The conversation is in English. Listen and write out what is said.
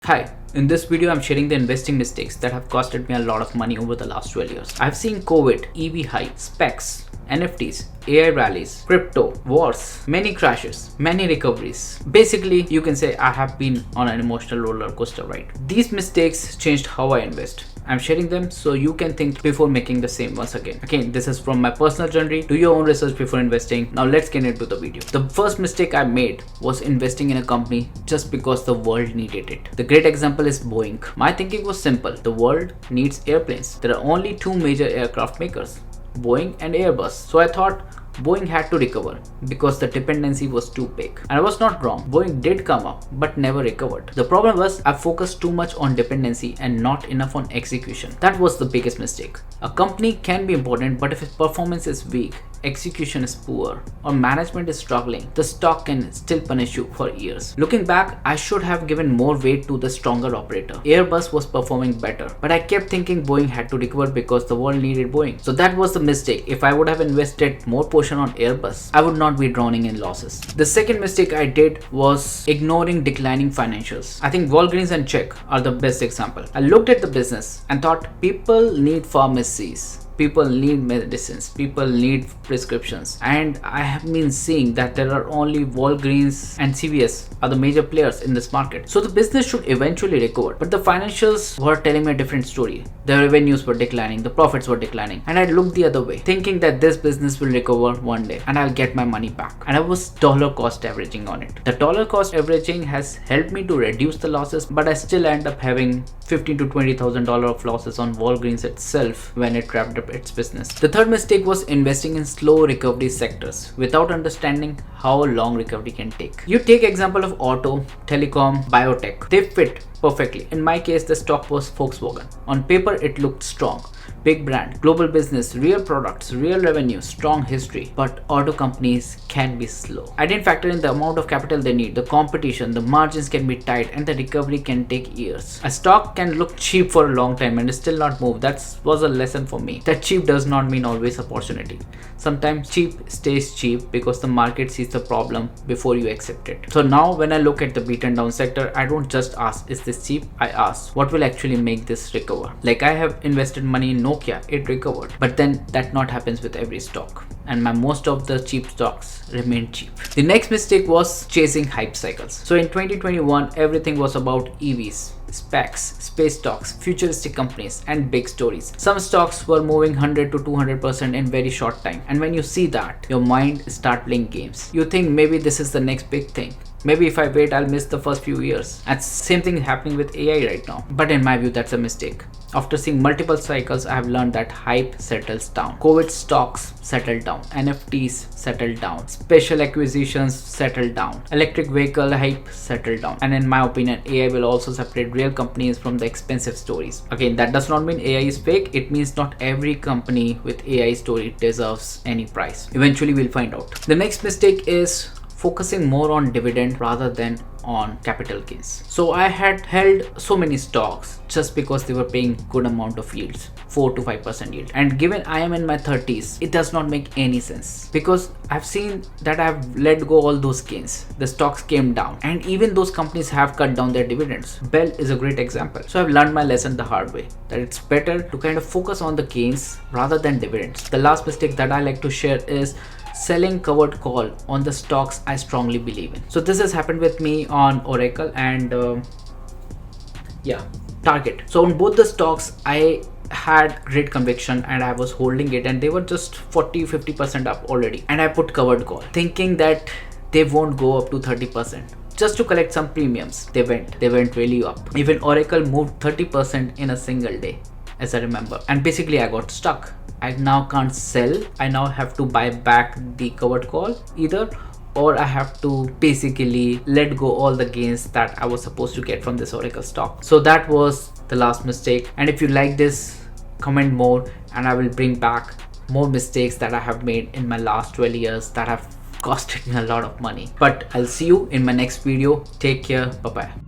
Hi, in this video I'm sharing the investing mistakes that have costed me a lot of money over the last 12 years. I've seen COVID, EV hype, specs, NFTs, AI rallies, crypto, wars, many crashes, many recoveries. Basically, you can say I have been on an emotional roller coaster ride. These mistakes changed how I invest. I'm sharing them so you can think before making the same once again. Again, this is from my personal journey. Do your own research before investing. Now let's get into the video. The first mistake I made was investing in a company just because the world needed it. The great example is Boeing. My thinking was simple. The world needs airplanes. There are only two major aircraft makers, Boeing and Airbus. So I thought Boeing had to recover because the dependency was too big. And I was not wrong. Boeing did come up but never recovered. The problem was I focused too much on dependency and not enough on execution. That was the biggest mistake. A company can be important, but if its performance is weak, execution is poor, or management is struggling, the stock can still punish you for years. Looking back, I should have given more weight to the stronger operator. Airbus was performing better, but I kept thinking Boeing had to recover because the world needed Boeing. So that was the mistake. If I would have invested more portion on Airbus, I would not be drowning in losses. The second mistake I did was ignoring declining financials. I think Walgreens and Czech are the best example. I looked at the business and thought people need pharmacies. People need medicines, people need prescriptions, and I have been seeing that there are only Walgreens and CVS are the major players in this market. So the business should eventually recover, but the financials were telling me a different story. The revenues were declining, the profits were declining, and I looked the other way, thinking that this business will recover one day and I'll get my money back. And I was dollar cost averaging on it. The dollar cost averaging has helped me to reduce the losses, but I still end up having $15,000 to $20,000 of losses on Walgreens itself when it wrapped up its business. The third mistake was investing in slow recovery sectors without understanding how long recovery can take. You take example of auto, telecom, biotech. They fit perfectly. In my case, the stock was Volkswagen. On paper, it looked strong. Big brand, global business, real products, real revenue, strong history. But auto companies can be slow. I didn't factor in the amount of capital they need, the competition, the margins can be tight, and the recovery can take years. A stock can look cheap for a long time and still not move. That was a lesson for me. That cheap does not mean always opportunity. Sometimes cheap stays cheap because the market sees the problem before you accept it. So now when I look at the beaten down sector, I don't just ask, is this cheap? I ask, what will actually make this recover? Like I have invested money in Nokia, it recovered. But then that not happens with every stock. And most of the cheap stocks remain cheap. The next mistake was chasing hype cycles. So in 2021, everything was about EVs, specs, space stocks, futuristic companies, and big stories. Some stocks were moving 100 to 200% in very short time. And when you see that, your mind start playing games. You think maybe this is the next big thing. Maybe if I wait, I'll miss the first few years. And same thing happening with AI right now. But in my view, that's a mistake. After seeing multiple cycles, I have learned that hype settles down. COVID stocks settle down. NFTs settle down. Special acquisitions settle down. Electric vehicle hype settle down. And in my opinion, AI will also separate real companies from the expensive stories. Again, that does not mean AI is fake. It means not every company with AI story deserves any price. Eventually, we'll find out. The next mistake is focusing more on dividend rather than on capital gains. So I had held so many stocks just because they were paying good amount of yields, 4 to 5% yield. And given I am in my 30s, it does not make any sense because I've seen that I've let go all those gains. The stocks came down and even those companies have cut down their dividends. Bell is a great example. So I've learned my lesson the hard way, that it's better to kind of focus on the gains rather than dividends. The last mistake that I like to share is selling covered call on the stocks I strongly believe in. So this has happened with me on Oracle and Target. So on both the stocks, I had great conviction and I was holding it and they were just 40-50% up already. And I put covered call thinking that they won't go up to 30%. Just to collect some premiums. They went really up. Even Oracle moved 30% in a single day, as I remember. And basically I got stuck. I now can't sell. I now have to buy back the covered call either, or I have to basically let go all the gains that I was supposed to get from this Oracle stock. So that was the last mistake. And if you like this, comment more and I will bring back more mistakes that I have made in my last 12 years that have costed me a lot of money. But I'll see you in my next video. Take care. Bye bye.